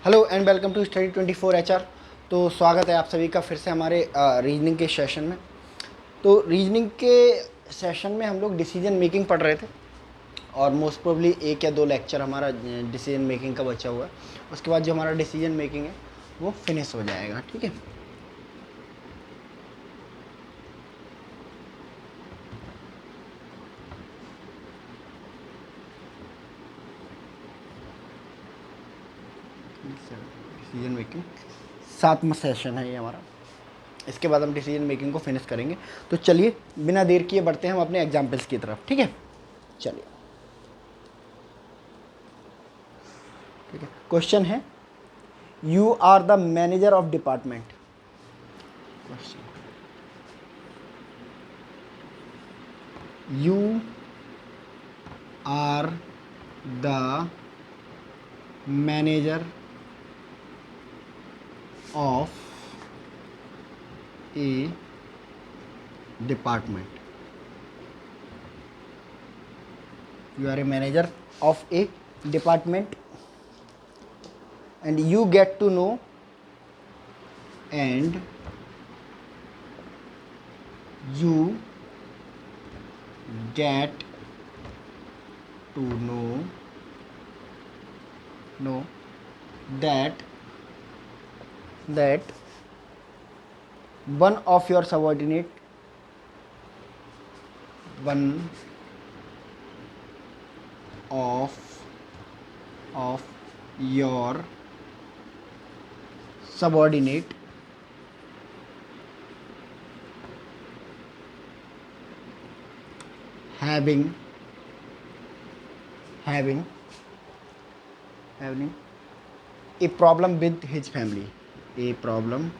Hello and welcome to study 24 HR. तो स्वागत है आप सभी का फिर से हमारे रीजनिंग के सेशन में। तो रीजनिंग के सेशन में हम लोग डिसीजन मेकिंग पढ़ रहे थे और मोस्ट प्रोबली एक या दो लेक्चर हमारा डिसीजन मेकिंग का बचा हुआ है। उसके बाद जो हमारा डिसीजन मेकिंग है वो फिनिश हो जाएगा। ठीक है, डिसीजन मेकिंग 7वां सेशन है ये हमारा। इसके बाद हम डिसीजन मेकिंग को फिनिश करेंगे। तो चलिए बिना देर किए बढ़ते हैं हम अपने एग्जाम्पल्स की तरफ। ठीक है, चलिए। ठीक है, क्वेश्चन है you are the manager of department. Question, you are the manager of a department. You are a manager of a department and you get to know and you get to know that one of your subordinate one of your subordinate having a problem with his family, a problem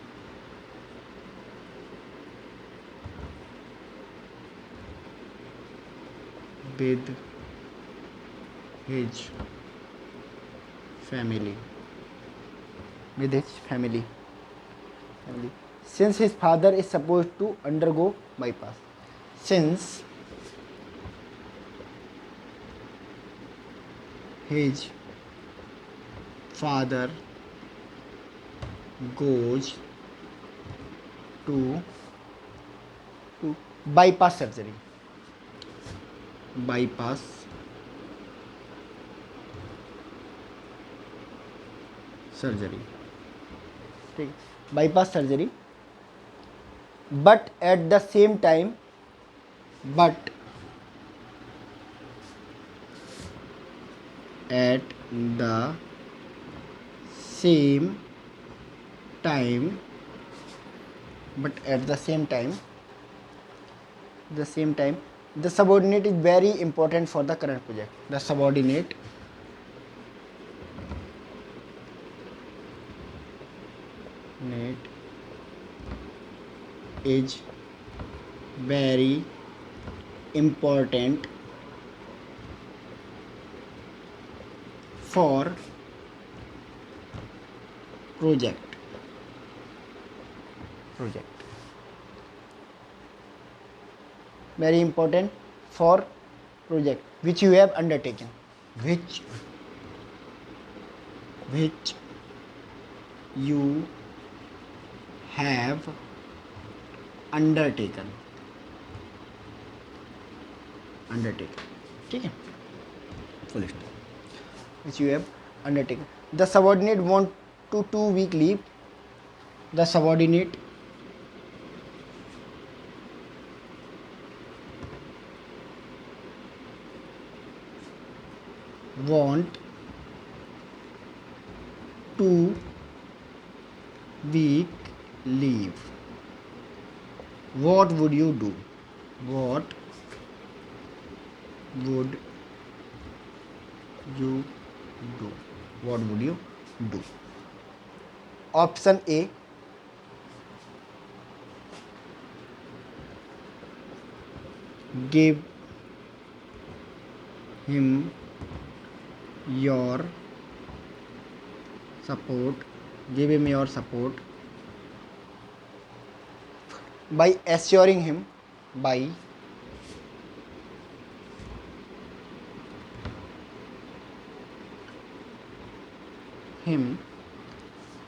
with his family, since his father is supposed to undergo bypass. Since his father goes to bypass surgery. ठीक, bypass surgery, but at the same time at the same time the subordinate is very important for the current project. The subordinate is very important for project very important for project which you have undertaken, which you have undertaken. ठीक है, full stop. Which you have undertaken. The subordinate want to 2-week leave. The subordinate want 2-week leave. What would you do? What would you do? Option A, give him your support by assuring him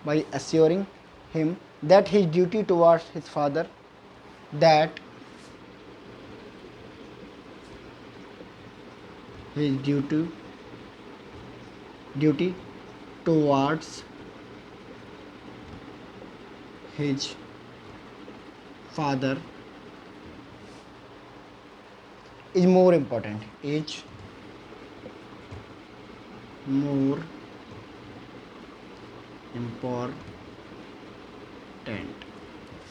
by assuring him that his duty towards his father, that his duty towards his father is more important, is more important.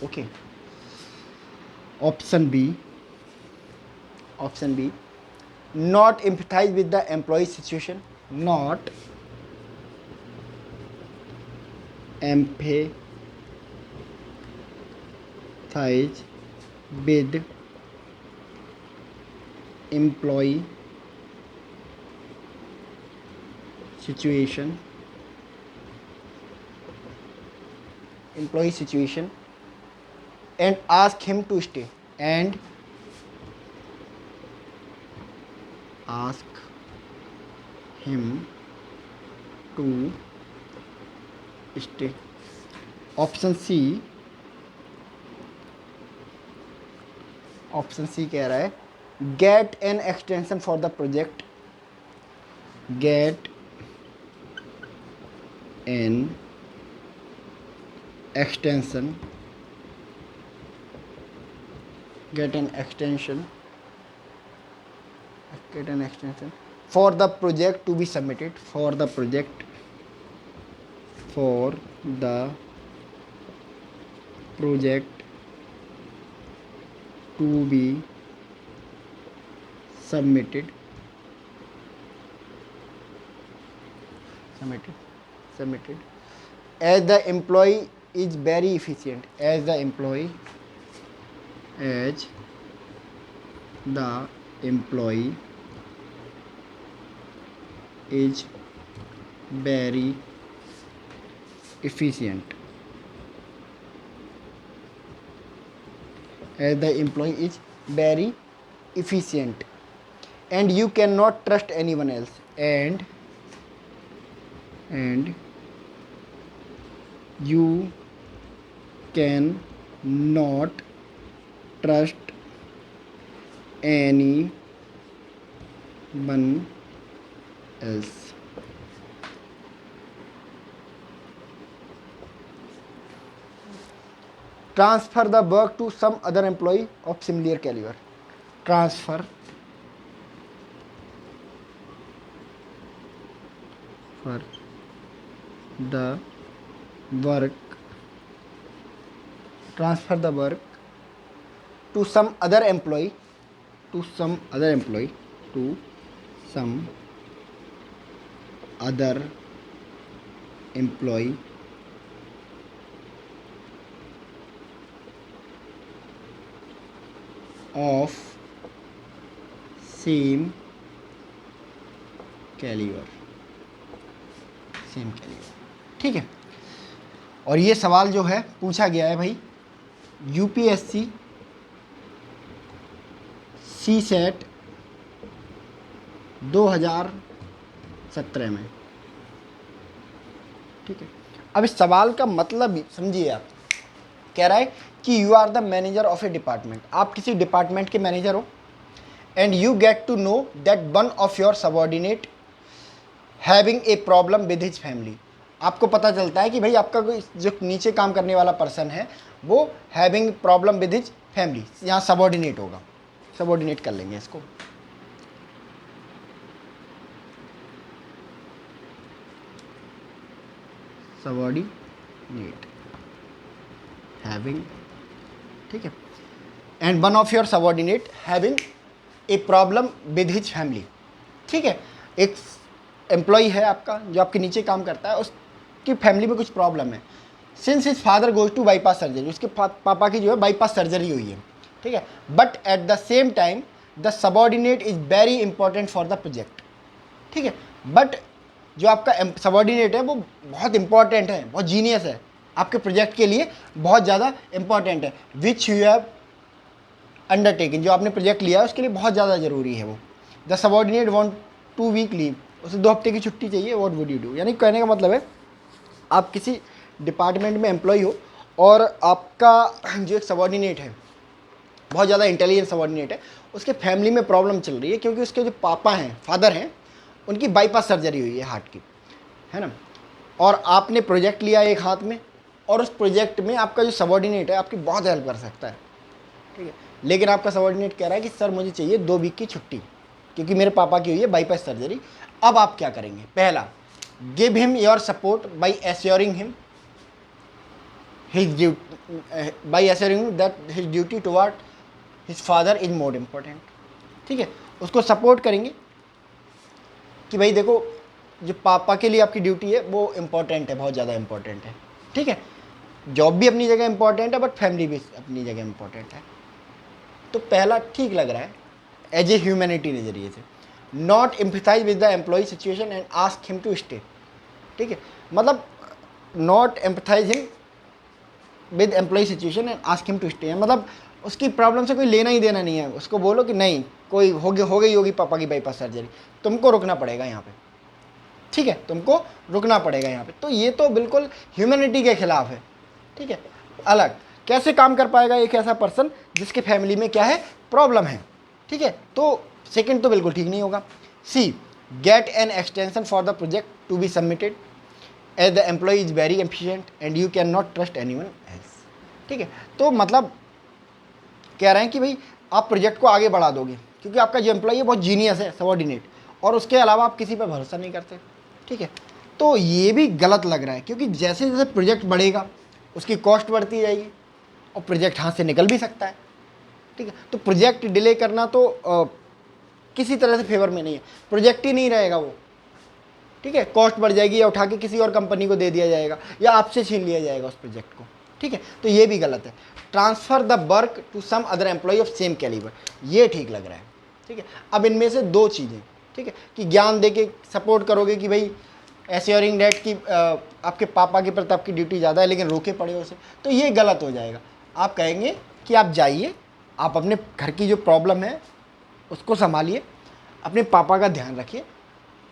Okay. Option B, not empathize with the employee situation, not empathize with employee situation, and ask him to stay, option C कह रहा है get an extension for the project, get an extension for the project to be submitted, for the project to be submitted as the employee is very efficient, as the employee is very efficient, and you cannot trust anyone else, and you cannot trust anyone else. Transfer the work to some other employee of similar caliber. Transfer the work to some other employee of same caliber. ठीक है। और ये सवाल जो है पूछा गया है भाई यूपीएससी सीसेट 2017 में। ठीक है, अब इस सवाल का मतलब समझिए आप। कह रहा है कि you are the manager of a department, आप किसी डिपार्टमेंट के मैनेजर हो, and you get to know that one of your subordinate having a problem with his family. आपको पता चलता है कि भाई आपका कोई जो नीचे काम करने वाला पर्सन है वो having problem with his family, यहाँ सबऑर्डिनेट होगा, सबऑर्डिनेट कर लेंगे इसको। सबऑर्डिनेट हैविंग, ठीक है, and one of your subordinate having a problem with his family. ठीक है, एक एम्प्लॉय है आपका जो आपके नीचे काम करता है, उसकी फैमिली में कुछ प्रॉब्लम है। Since his father goes to bypass surgery, उसके पापा की जो है बाईपास सर्जरी हुई है। ठीक है, but at the same time the subordinate is very important for the project. ठीक है, बट जो आपका सबऑर्डिनेट है वो बहुत इंपॉर्टेंट है, बहुत जीनियस है, आपके प्रोजेक्ट के लिए बहुत ज़्यादा इंपॉर्टेंट है। विच यू हैव अंडरटेकिंग, जो आपने प्रोजेक्ट लिया है उसके लिए बहुत ज़्यादा ज़रूरी है वो। The subordinate want 2 week leave, उसे 2 हफ्ते की छुट्टी चाहिए, व्हाट वुड यू डू। यानी कहने का मतलब है आप किसी डिपार्टमेंट में एम्प्लॉय हो और आपका जो एक सबॉर्डिनेट है, बहुत ज़्यादा इंटेलिजेंट सबॉर्डिनेट है, उसके फैमिली में प्रॉब्लम चल रही है क्योंकि उसके जो पापा हैं, फादर हैं, उनकी बाईपास सर्जरी हुई है हार्ट की, है ना। और आपने प्रोजेक्ट लिया एक हाथ में, और उस प्रोजेक्ट में आपका जो सबॉर्डिनेट है आपकी बहुत हेल्प कर सकता है, ठीक है। लेकिन आपका सबॉर्डिनेट कह रहा है कि सर मुझे चाहिए 2 वीक की छुट्टी क्योंकि मेरे पापा की हुई है बाईपास सर्जरी। अब आप क्या करेंगे? पहला, give him your support by assuring him his duty, by assuring that his duty toward his father is more important, ठीक है। उसको सपोर्ट करेंगे कि भाई देखो, जो पापा के लिए आपकी ड्यूटी है वो इम्पोर्टेंट है, बहुत ज़्यादा इम्पोर्टेंट है, ठीक है। जॉब भी अपनी जगह इम्पोर्टेंट है बट फैमिली भी अपनी जगह इम्पोर्टेंट है। तो पहला ठीक लग रहा है एज ए ह्यूमैनिटी नज़रिए से। Not empathize with the employee situation and ask him to stay, ठीक है। मतलब not empathize him with employee situation and ask him to stay, मतलब उसकी प्रॉब्लम से कोई लेना ही देना नहीं है। उसको बोलो कि नहीं, कोई हो गई होगी पापा की बाईपास सर्जरी, तुमको रुकना पड़ेगा यहाँ पे, ठीक है, तुमको रुकना पड़ेगा यहाँ पे। तो ये तो बिल्कुल ह्यूमैनिटी के खिलाफ है, ठीक है। अलग कैसे काम कर पाएगा एक ऐसा पर्सन जिसके फैमिली में क्या है, प्रॉब्लम है, ठीक है। तो सेकंड तो बिल्कुल ठीक नहीं होगा। C, get an extension for the project to be submitted as the employ is very efficient and you can not trust anyone else, ठीक है। तो मतलब कह रहे हैं कि भाई आप प्रोजेक्ट को आगे बढ़ा दोगे क्योंकि आपका जो एम्प्लॉय है बहुत जीनियस है, सबॉर्डिनेट, और उसके अलावा आप किसी पर भरोसा नहीं करते, ठीक है। तो ये भी गलत लग रहा है क्योंकि जैसे जैसे प्रोजेक्ट बढ़ेगा उसकी कॉस्ट बढ़ती जाएगी और प्रोजेक्ट हाथ से निकल भी सकता है, ठीक है। तो प्रोजेक्ट डिले करना तो किसी तरह से फेवर में नहीं है, प्रोजेक्ट ही नहीं रहेगा वो, ठीक है। कॉस्ट बढ़ जाएगी या उठा के किसी और कंपनी को दे दिया जाएगा या आपसे छीन लिया जाएगा उस प्रोजेक्ट को, ठीक है। तो ये भी गलत है। Transfer the work to some other employee of same calibre, ये ठीक लग रहा है, ठीक है। अब इनमें से दो चीज़ें, ठीक है, कि ज्ञान दे के सपोर्ट करोगे कि भाई एश्योरिंग डेट की आपके पापा के प्रति आपकी ड्यूटी ज़्यादा है लेकिन रोके पड़े उसे, तो ये गलत हो जाएगा। आप कहेंगे कि आप जाइए, आप अपने घर की जो प्रॉब्लम है उसको संभालिए, अपने पापा का ध्यान रखिए,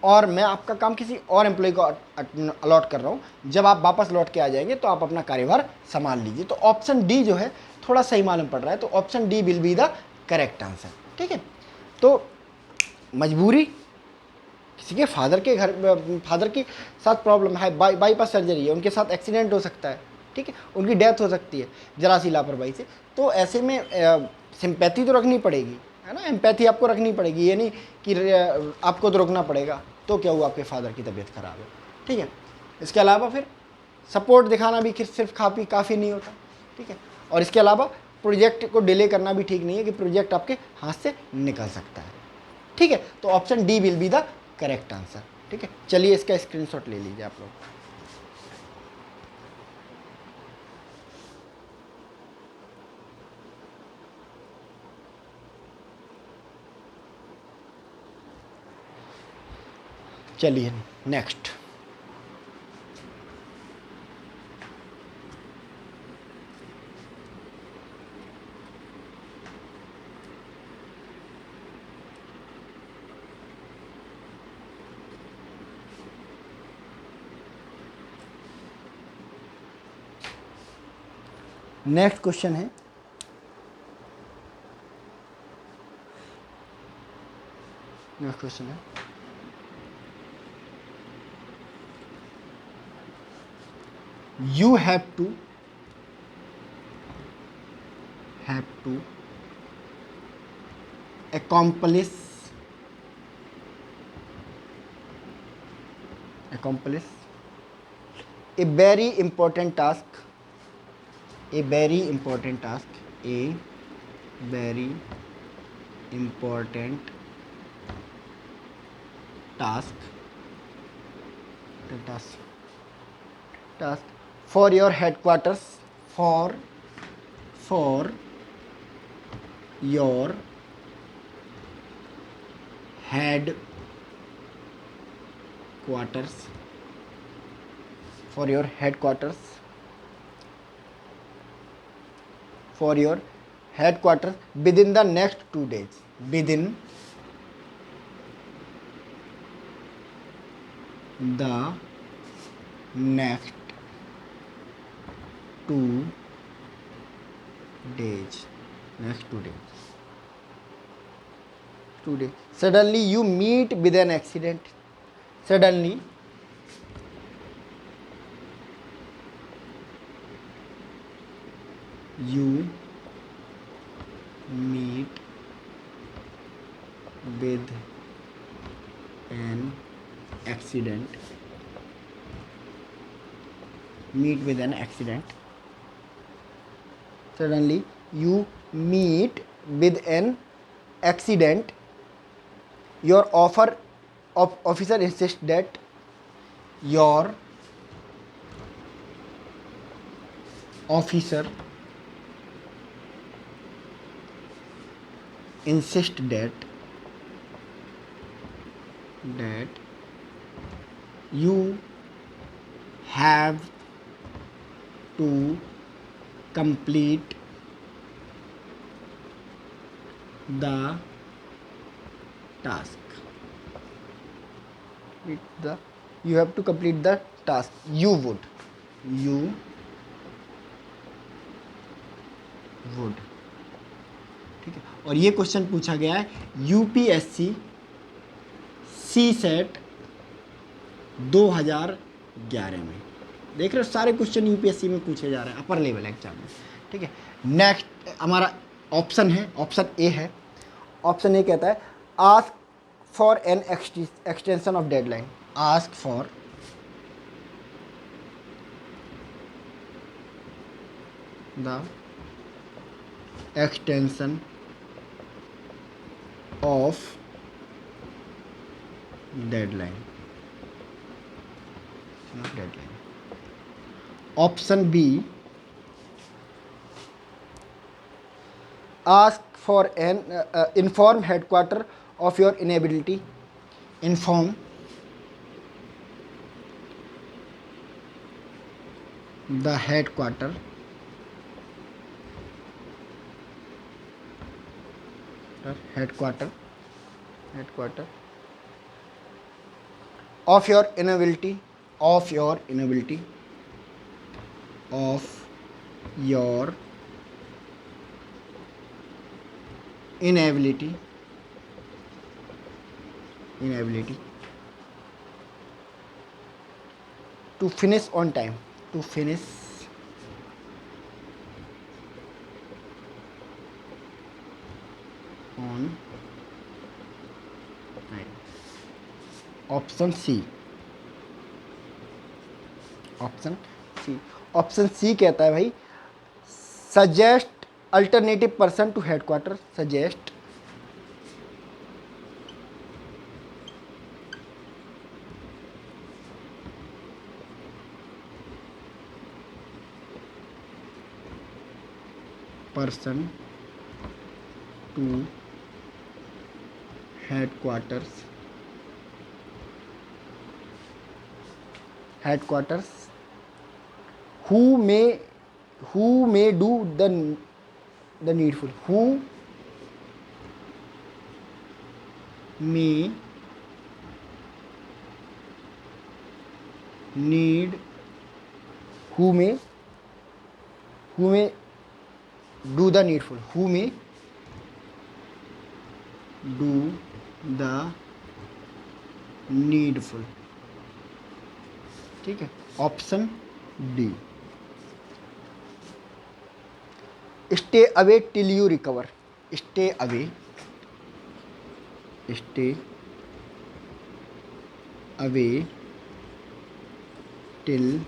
और मैं आपका काम किसी और एम्प्लॉय को अलॉट कर रहा हूँ। जब आप वापस लौट के आ जाएंगे तो आप अपना कार्यभार संभाल लीजिए। तो ऑप्शन डी जो है थोड़ा सही मालूम पड़ रहा है, तो option D will be the correct answer, ठीक है। तो मजबूरी, किसी के फादर के साथ प्रॉब्लम है, बाईपास सर्जरी है, उनके साथ एक्सीडेंट हो सकता है, ठीक है, उनकी डेथ हो सकती है जरा सी लापरवाही से। तो ऐसे में सिंपैथी तो रखनी पड़ेगी, है ना, एम्पैथी आपको रखनी पड़ेगी। ये नहीं कि आपको तो रुकना पड़ेगा, तो क्या हुआ आपके फादर की तबीयत खराब है, ठीक है। इसके अलावा फिर सपोर्ट दिखाना भी सिर्फ काफ़ी नहीं होता, ठीक है। और इसके अलावा प्रोजेक्ट को डिले करना भी ठीक नहीं है कि प्रोजेक्ट आपके हाथ से निकल सकता है, ठीक है। तो option D will be the correct answer, ठीक है। चलिए इसका स्क्रीनशॉट ले लीजिए आप लोग। चलिए नेक्स्ट, नेक्स्ट क्वेश्चन है, नेक्स्ट क्वेश्चन है, you have to accomplish a very important task, a very important task task for your headquarters, for your headquarters, for your headquarters within the next 2 days, within the next 2 days, next 2 days. Today suddenly you meet with an accident. Suddenly you meet with an accident. Meet with an accident. Suddenly you meet with an accident. Your officer insists that your officer insist that you have to complete the task. You have to complete the task. You would ठीक है। और ये question पूछा गया है UPSC सी set 2011 में। देख रहे हो सारे क्वेश्चन यूपीएससी में पूछे जा रहे हैं अपर लेवल एग्जाम में। ठीक है, नेक्स्ट हमारा ऑप्शन है, ऑप्शन ए है। ऑप्शन ए कहता है ask for an extension of deadline. Ask for the extension of deadline. Option B ask for an inform headquarter of your inability. Inform the headquarter of your inability to finish on time. Option C कहता है भाई suggest alternative person to headquarter. Suggest person to headquarters who may do the needful. Who may do the needful. Who may do the needful. ठीक है, option D. Stay away till you recover. Stay away till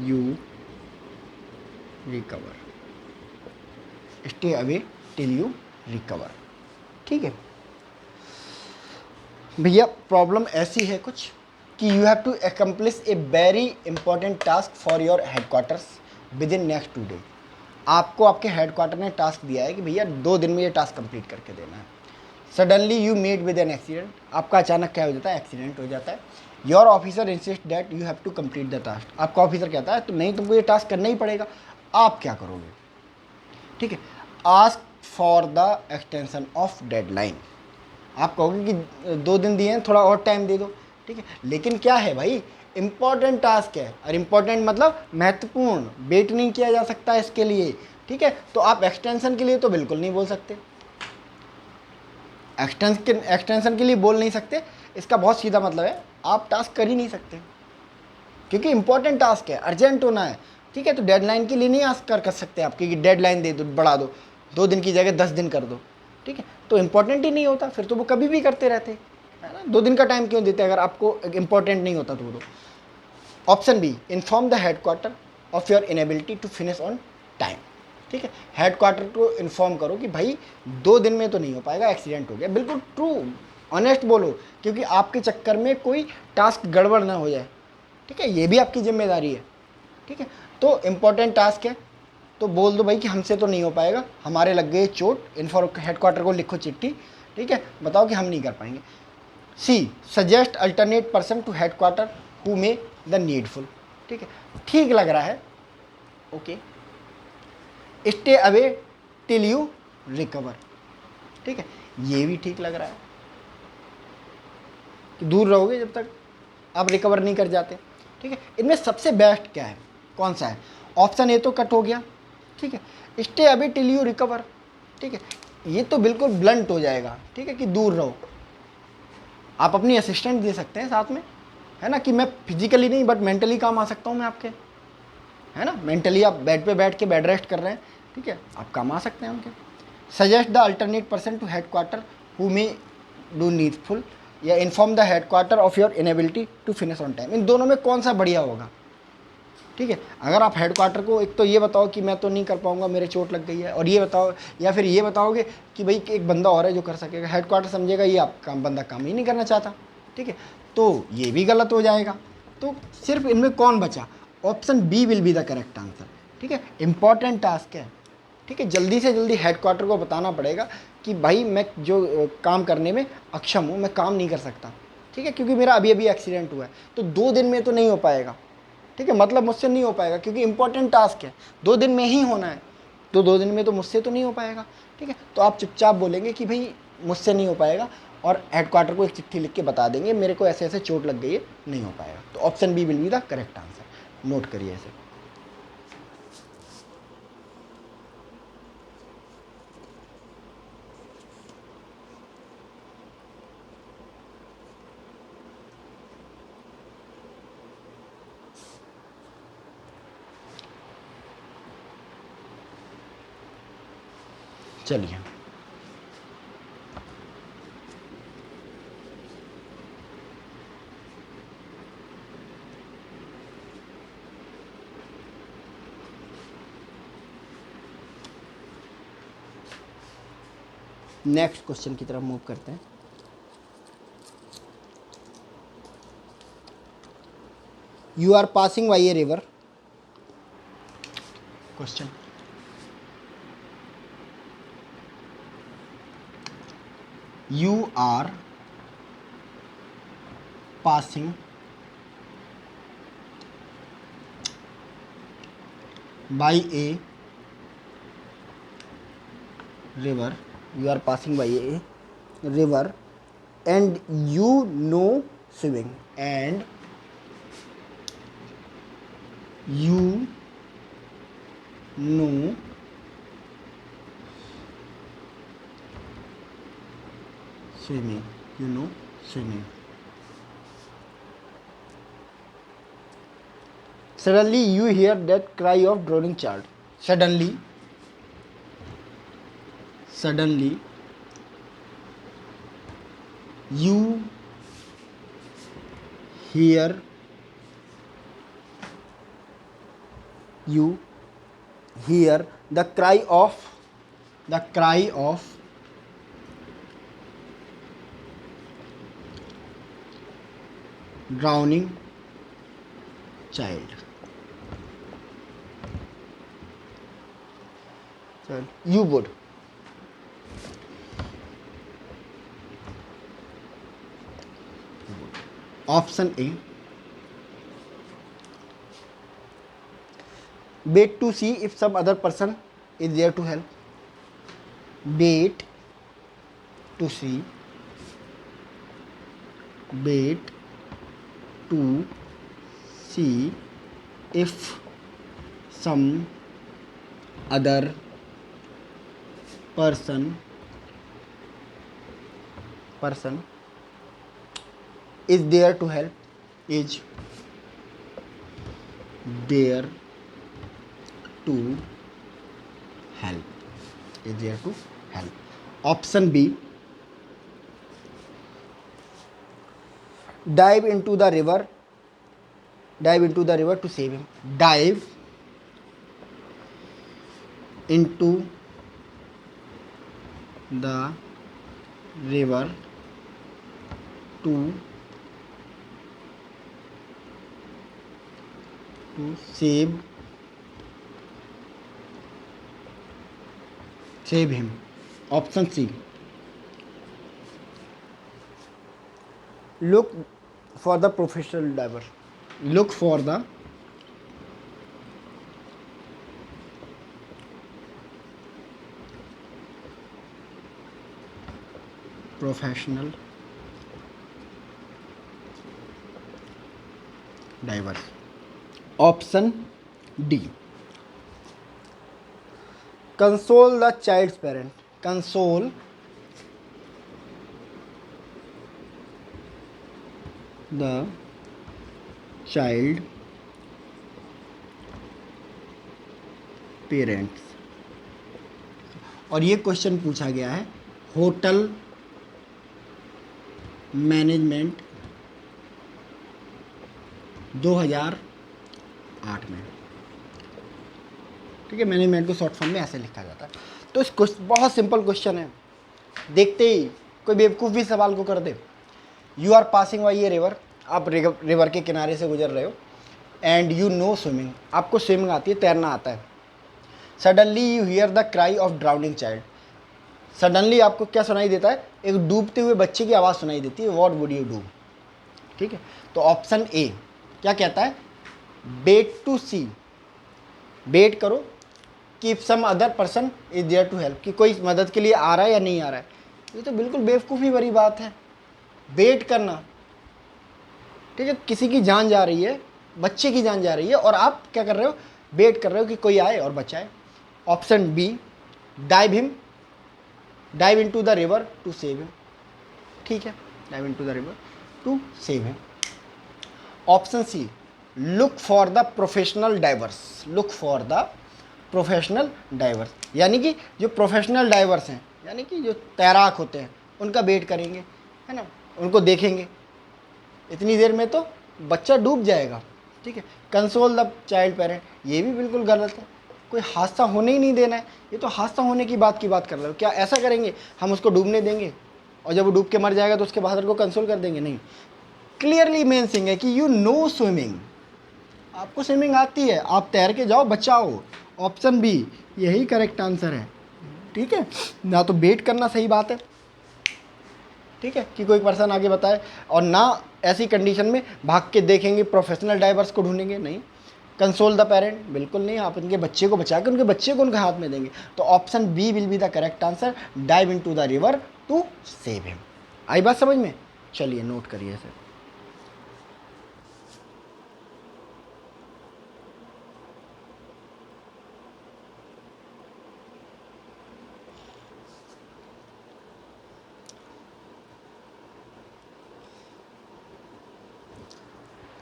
you recover. Stay away till you recover. ठीक है भैया, problem ऐसी है कुछ कि you have to accomplish a very important task for your headquarters within next 2 days. आपको आपके headquarter ने टास्क दिया है कि भैया 2 दिन में ये टास्क कंप्लीट करके देना है। Suddenly you meet with an accident. आपका अचानक क्या हो जाता है, एक्सीडेंट हो जाता है। Your officer insist that you have to complete the task. आपका ऑफिसर कहता है तो नहीं, तुमको ये टास्क करना ही पड़ेगा। आप क्या करोगे? ठीक है, ask for the extension of deadline. आप कहोगे कि 2 दिन दिए हैं, थोड़ा और टाइम दे दो। ठीक है। लेकिन क्या है भाई, इंपॉर्टेंट टास्क है, और इंपॉर्टेंट मतलब महत्वपूर्ण, वेट नहीं किया जा सकता इसके लिए, ठीक है। तो आप एक्सटेंशन के लिए तो बिल्कुल नहीं बोल सकते, एक्सटेंशन के लिए बोल नहीं सकते। इसका बहुत सीधा मतलब है आप टास्क कर ही नहीं सकते, क्योंकि इंपॉर्टेंट टास्क है, अर्जेंट होना है, ठीक है। तो डेडलाइन के लिए नहीं आस्क कर सकते आप कि डेडलाइन दे दो, बढ़ा दो, 2 दिन की जगह 10 दिन कर दो, ठीक है। तो इंपॉर्टेंट ही नहीं होता, फिर तो वो कभी भी करते रहते, है ना। 2 दिन का टाइम क्यों देते अगर आपको इंपॉर्टेंट नहीं होता तो। Option B, inform the headquarter of your inability to finish on time, ठीक है। हेडक्वार्टर को इन्फॉर्म करो कि भाई 2 दिन में तो नहीं हो पाएगा, एक्सीडेंट हो गया। बिल्कुल ट्रू, ऑनेस्ट बोलो, क्योंकि आपके चक्कर में कोई टास्क गड़बड़ ना हो जाए, ठीक है। ये भी आपकी जिम्मेदारी है, ठीक है। तो इम्पोर्टेंट टास्क है तो बोल दो भाई कि हमसे तो नहीं हो पाएगा, हमारे लग गई चोट, इन्फॉर्म हेडक्वार्टर को लिखो चिट्ठी, ठीक है, बताओ कि हम नहीं कर पाएंगे। C, suggest alternate person to headquarter who may the needful, ठीक है। ठीक लग रहा है, okay. Stay away till you recover, ठीक है, ये भी ठीक लग रहा है कि दूर रहोगे जब तक आप रिकवर नहीं कर जाते, ठीक है। इनमें सबसे बेस्ट क्या है, कौन सा है? ऑप्शन ए तो कट हो गया, ठीक है। Stay away till you recover, ठीक है, ये तो बिल्कुल ब्लंट हो जाएगा, ठीक है, कि दूर रहो। आप अपनी असिस्टेंट दे सकते हैं साथ में, है ना, कि मैं फिजिकली नहीं बट मेंटली काम आ सकता हूँ मैं आपके, है ना। मेंटली आप बेड पे बैठ के बेड रेस्ट कर रहे हैं, ठीक है, आप काम आ सकते हैं उनके। Suggest the alternate person to headquarter who may do needful, या inform the headquarter of your inability to finish on time. इन दोनों में कौन सा बढ़िया होगा, ठीक है। अगर आप हेडक्वार्टर को एक तो ये बताओ कि मैं तो नहीं कर पाऊंगा, मेरे चोट लग गई है, और ये बताओ, या फिर ये बताओगे कि भाई एक बंदा और है जो कर सकेगा, हेडक्वार्टर समझेगा ये आप काम, बंदा काम ही नहीं करना चाहता, ठीक है, तो ये भी गलत हो जाएगा। तो सिर्फ इनमें कौन बचा? Option B will be the correct answer, ठीक है। इंपॉर्टेंट टास्क है, ठीक है, जल्दी से जल्दी हेडक्वार्टर को बताना पड़ेगा कि भाई मैं जो काम करने में अक्षम हूँ, मैं काम नहीं कर सकता, ठीक है, क्योंकि मेरा अभी अभी एक्सीडेंट हुआ है, तो 2 दिन में तो नहीं हो पाएगा, ठीक है, मतलब मुझसे नहीं हो पाएगा, क्योंकि इंपॉर्टेंट टास्क है, 2 दिन में ही होना है, तो 2 दिन में तो मुझसे तो नहीं हो पाएगा, ठीक है। तो आप चुपचाप बोलेंगे कि भाई मुझसे नहीं हो पाएगा, और हेडक्वार्टर को एक चिट्ठी लिख के बता देंगे मेरे को ऐसे ऐसे चोट लग गई है, नहीं हो पाएगा। तो option B will be the correct answer, note करिए ऐसे। चलिए, नेक्स्ट क्वेश्चन की तरफ मूव करते हैं। You are passing by a river, question, you are passing by a river, you are passing by a river and you know swimming, and you know swimming, you know swimming. Suddenly you hear that cry of drowning child. Suddenly you hear the cry of drowning child. You would option A, wait to see if some other person is there to help. Wait to see to see if some other person is there to help, is there to help, is there to help. Option B, dive into the river to save him. Dive into the river to save him. Option C, look for the professional diver. Look for the professional divers. Option D, console the child's parent. Console the child parents. और ये question पूछा गया है hotel management 2008 में। ठीक है, management को short form में ऐसे लिखा जाता है। तो इस क्वेश्चन बहुत सिंपल क्वेश्चन है, देखते ही कोई बेवकूफ़ भी सवाल को कर दे। यू आर पासिंग बाई ये रिवर, आप रिवर के किनारे से गुजर रहे हो, एंड यू नो स्विमिंग, आपको स्विमिंग आती है, तैरना आता है। Suddenly you here the cry of drowning child, suddenly आपको क्या सुनाई देता है? एक डूबते हुए बच्चे की आवाज़ सुनाई देती है। What would you do? ठीक है, तो ऑप्शन ए क्या कहता है? वेट टू सी, वेट करो कि some other person is there to help, कि कोई मदद के लिए आ रहा है या नहीं आ रहा है। ये तो बिल्कुल बेवकूफ़ी भरी बात है, वेट करना। ठीक है, किसी की जान जा रही है, बच्चे की जान जा रही है, और आप क्या कर रहे हो? वेट कर रहे हो कि कोई आए और बचाए। Option B, dive into the river to save him. ठीक है, dive into the river to save him. Option C, look for the professional divers. Look for the professional divers, यानी कि जो प्रोफेशनल डाइवर्स हैं, यानी कि जो तैराक होते हैं, उनका वेट करेंगे, है ना, उनको देखेंगे। इतनी देर में तो बच्चा डूब जाएगा। ठीक है, कंसोल द चाइल्ड पेरेंट, ये भी बिल्कुल गलत है। कोई हादसा होने ही नहीं देना है, ये तो हादसा होने की बात कर रहे हो। क्या ऐसा करेंगे हम उसको डूबने देंगे और जब वो डूब के मर जाएगा तो उसके फादर को कंसोल कर देंगे? नहीं, क्लियरली मेंशनिंग है कि यू नो स्विमिंग, आपको स्विमिंग आती है, आप तैर के जाओ, बचाओ। ऑप्शन बी यही करेक्ट आंसर है। ठीक है ना, तो वेट करना सही बात है। ठीक है, कि कोई पर्सन आगे बताए, और ना ऐसी कंडीशन में भाग के देखेंगे, प्रोफेशनल डाइवर्स को ढूंढेंगे, नहीं। कंसोल द पेरेंट, बिल्कुल नहीं, आप उनके बच्चे को बचा के उनके बच्चे को उनके हाथ में देंगे। तो option B will be the correct answer, dive into the river to save him. आई बात समझ में? चलिए नोट करिए सर।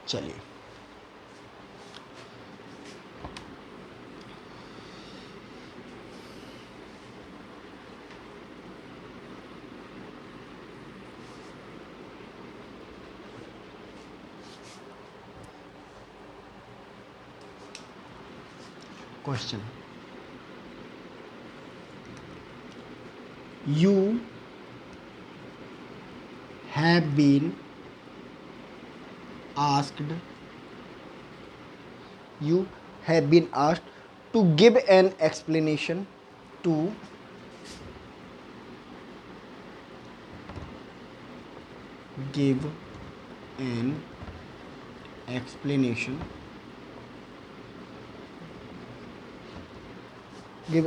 चलिए, question, you have been asked to give an explanation to give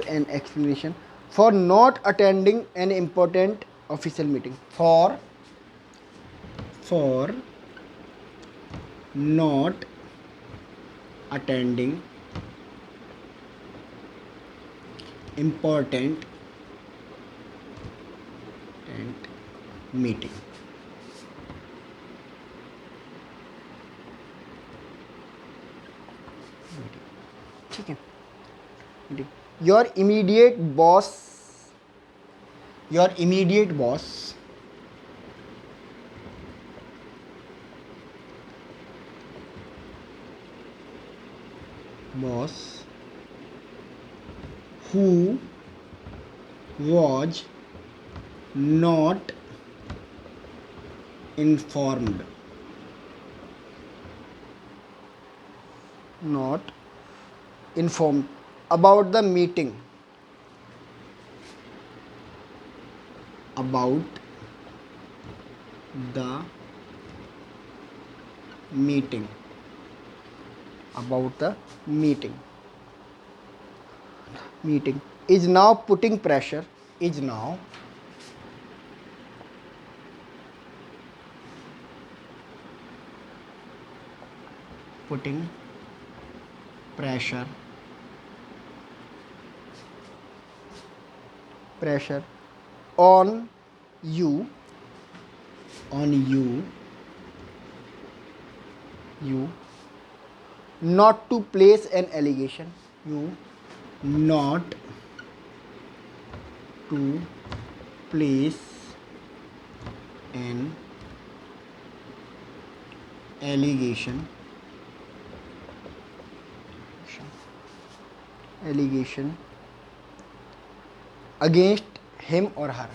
an explanation for not attending an important official meeting, for not attending important and meeting. ठीक है. Your immediate boss, your immediate boss who was not informed about the meeting, about the meeting is now putting pressure on you not to place an allegation, allegation against him or her,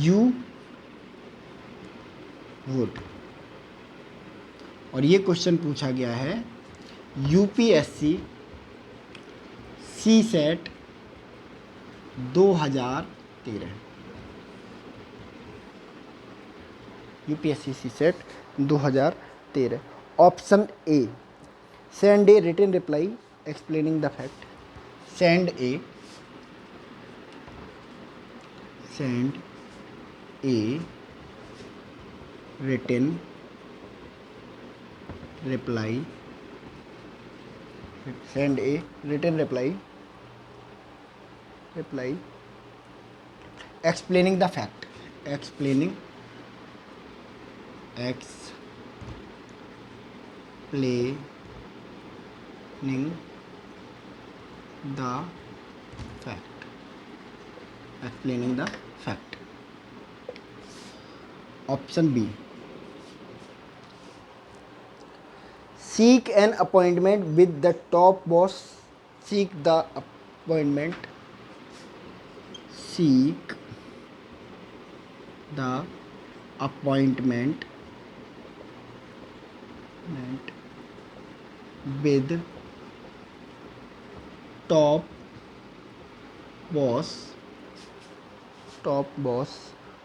you would. और ये question पूछा गया है UPSC CSAT 2013, UPSC CSAT 2013. Option A, send a written reply explaining the fact. send a written reply explaining the fact, explaining the fact. Option B, seek an appointment with the top boss. Seek the appointment with top boss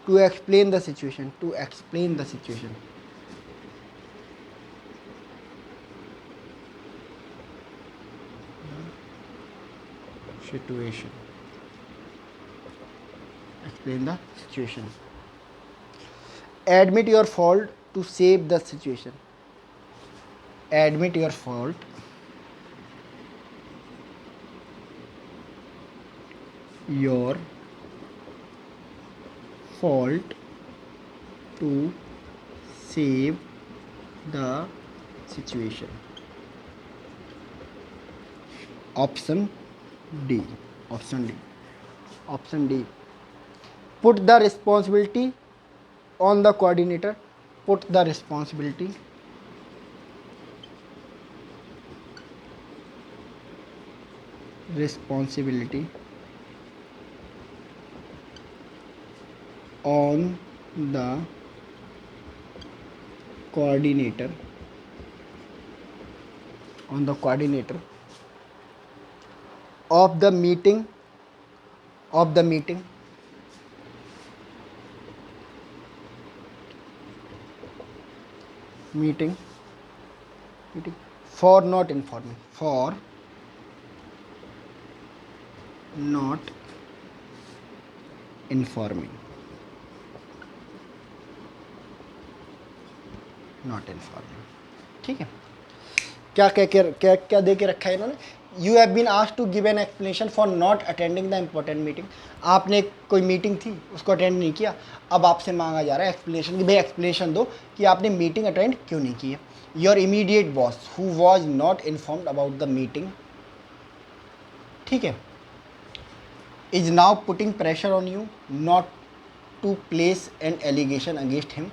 to explain the situation. Explain the situation. Admit your fault to save the situation. Admit your fault to save the situation. Option D. Put the responsibility on the coordinator. Responsibility on the coordinator of the meeting for not informing, not informing, not informing. ठीक है, क्या कह के क्या क्या दे के रखा है इन्होंने, you have been asked to give an explanation for not attending the important meeting. आपने कोई मीटिंग थी उसको अटेंड नहीं किया, अब आपसे मांगा जा रहा है एक्सप्लेनेशन कि भाई एक्सप्लेनेशन दो कि आपने मीटिंग अटेंड क्यों नहीं की है। Your immediate boss who was not informed about the meeting, ठीक है, is now putting pressure on you not to place an allegation against him.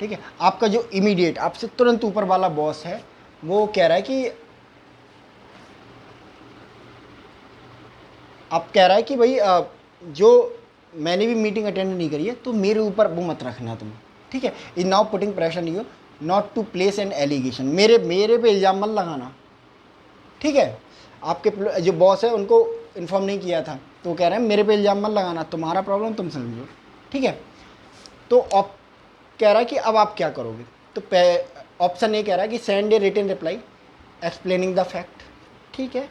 ठीक है, आपका जो इमीडिएट आपसे तुरंत ऊपर वाला बॉस है वो कह रहा है कि भाई जो मैंने भी मीटिंग अटेंड नहीं करी है तो मेरे ऊपर वो मत रखना तुम। ठीक है, is now putting pressure you not to place an allegation, मेरे पे इल्ज़ाम मत लगाना। ठीक है, आपके जो बॉस है उनको इन्फॉर्म नहीं किया था तो कह रहे हैं मेरे पे इल्ज़ाम मत लगाना, तुम्हारा प्रॉब्लम तुम समझो। ठीक है, तो अब कह रहा है कि अब आप क्या करोगे, तो ऑप्शन ए कह रहा है कि send a written reply explaining the fact. ठीक है,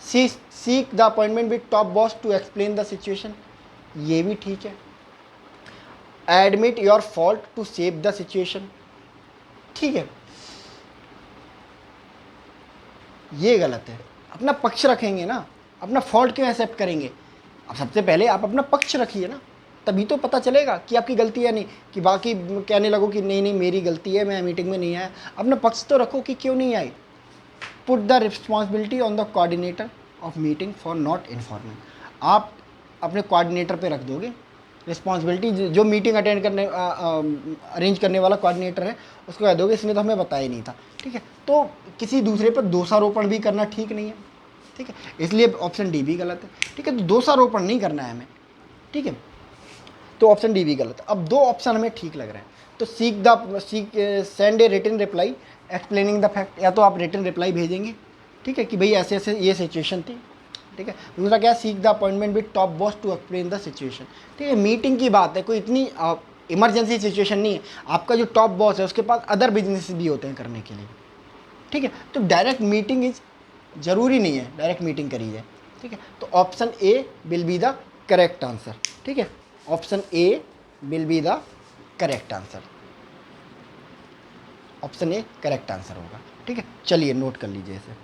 seek the appointment with top boss to explain the situation, ये भी ठीक है। Admit your fault to save the situation, ठीक है, ये गलत है। अपना पक्ष रखेंगे ना, अपना फॉल्ट क्यों एक्सेप्ट करेंगे। अब सबसे पहले आप अपना पक्ष रखिए ना, तभी तो पता चलेगा कि आपकी गलती है नहीं, कि बाकी कहने लगो कि नहीं नहीं मेरी गलती है, मैं मीटिंग में नहीं आया। अपना पक्ष तो रखो कि क्यों नहीं आई। Put the responsibility on the coordinator of meeting for not informing, आप अपने कोऑर्डिनेटर पे रख दोगे रिस्पॉन्सिबिलिटी, जो मीटिंग अटेंड करने अरेंज करने वाला कोऑर्डिनेटर है उसको कह दोगे इसने तो हमें बताया ही नहीं था। ठीक है, तो किसी दूसरे पर दोषारोपण भी करना ठीक नहीं है। ठीक है, इसलिए ऑप्शन डी भी गलत है। ठीक है, तो दोषारोपण नहीं करना है हमें। ठीक है, तो ऑप्शन डी भी गलत है। अब दो ऑप्शन हमें ठीक लग रहे हैं, तो send a written reply explaining the fact, या तो आप रिटन रिप्लाई भेजेंगे, ठीक है, कि भाई ऐसे ऐसे ये सिचुएशन थी। ठीक है, दूसरा क्या, seek the appointment with top boss to explain the situation. ठीक है, मीटिंग की बात है, कोई इतनी इमरजेंसी सिचुएशन नहीं है। आपका जो टॉप बॉस है उसके पास अदर बिजनेस भी होते हैं करने के लिए। ठीक है, तो डायरेक्ट मीटिंग इज ज़रूरी नहीं है डायरेक्ट मीटिंग करी जाए। ठीक है, तो option A will be the correct answer. ठीक है, option A will be the correct answer, option A correct answer होगा। ठीक है, चलिए नोट कर लीजिए इसे।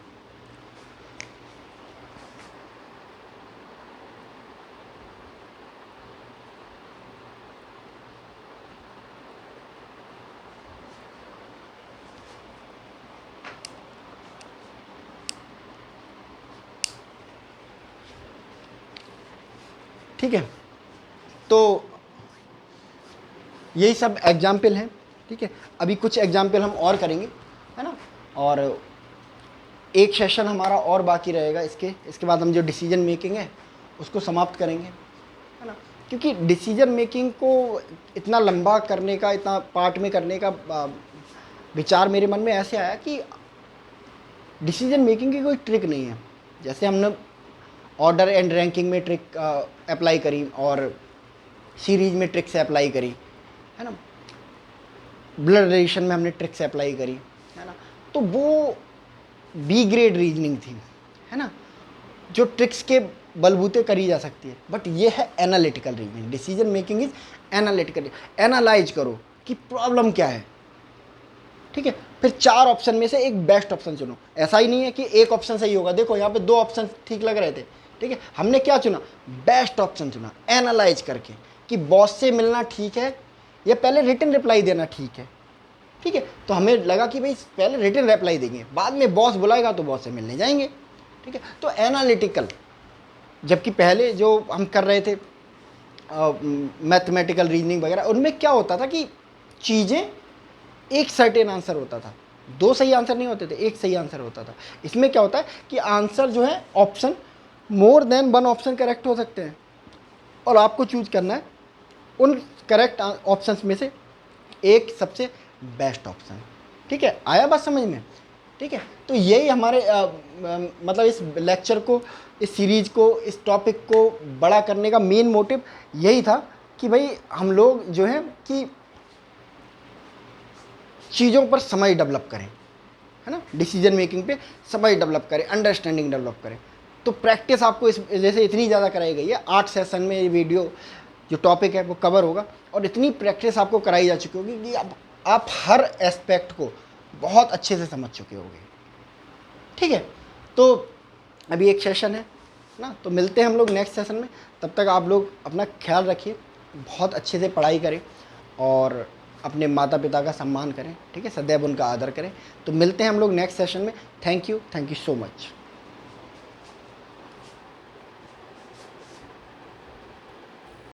ठीक है, तो यही सब एग्जाम्पल हैं। ठीक है, अभी कुछ एग्जाम्पल हम और करेंगे, है ना, और एक सेशन हमारा और बाकी रहेगा। इसके बाद हम जो डिसीजन मेकिंग है उसको समाप्त करेंगे, है ना, क्योंकि डिसीजन मेकिंग को इतना लंबा करने का, इतना पार्ट में करने का विचार मेरे मन में ऐसे आया कि डिसीजन मेकिंग की कोई ट्रिक नहीं है। जैसे हमने ऑर्डर एंड रैंकिंग में ट्रिक अप्लाई करी और सीरीज में ट्रिक्स अप्लाई करी, है ना, ब्लड रिलेशन में हमने ट्रिक्स अप्लाई करी, है ना, तो वो बी ग्रेड रीजनिंग थी, है ना, जो ट्रिक्स के बलबूते करी जा सकती है। बट ये है analytical reasoning. Decision making is analytical, analyse करो कि प्रॉब्लम क्या है। ठीक है, फिर चार ऑप्शन में से एक बेस्ट ऑप्शन चुनो। ऐसा ही नहीं है कि एक ऑप्शन सही होगा, देखो यहाँ पे दो ऑप्शन ठीक लग रहे थे, ठीक है, हमने क्या चुना, बेस्ट ऑप्शन चुना एनालाइज करके कि बॉस से मिलना ठीक है या पहले रिटन रिप्लाई देना ठीक है। ठीक है, तो हमें लगा कि भाई पहले रिटन रिप्लाई देंगे, बाद में बॉस बुलाएगा तो बॉस से मिलने जाएंगे। ठीक है, तो एनालिटिकल, जबकि पहले जो हम कर रहे थे मैथमेटिकल रीजनिंग वगैरह, उनमें क्या होता था कि चीज़ें एक सर्टेन आंसर होता था, दो सही आंसर नहीं होते थे, एक सही आंसर होता था। इसमें क्या होता है कि आंसर जो है option more than one option correct हो सकते हैं और आपको चूज करना है उन करेक्ट ऑप्शंस में से एक सबसे बेस्ट ऑप्शन। ठीक है, आया बात समझ में। ठीक है, तो यही हमारे मतलब इस लेक्चर को, इस सीरीज को, इस टॉपिक को बड़ा करने का मेन मोटिव यही था कि भाई हम लोग जो है कि चीज़ों पर समझ डेवलप करें, है ना, डिसीजन मेकिंग पे समझ डेवलप करें, अंडरस्टैंडिंग डेवलप करें। तो प्रैक्टिस आपको इस जैसे इतनी ज़्यादा कराई गई है, 8 सेशन में ये वीडियो जो टॉपिक है वो कवर होगा, और इतनी प्रैक्टिस आपको कराई जा चुकी होगी कि अब आप हर एस्पेक्ट को बहुत अच्छे से समझ चुके होंगे। ठीक है, तो अभी एक सेशन है ना, तो मिलते हैं हम लोग नेक्स्ट सेशन में। तब तक आप लोग अपना ख्याल रखिए, बहुत अच्छे से पढ़ाई करें और अपने माता पिता का सम्मान करें, ठीक है, सदैव उनका आदर करें। तो मिलते हैं हम लोग नेक्स्ट सेशन में। Thank you so much.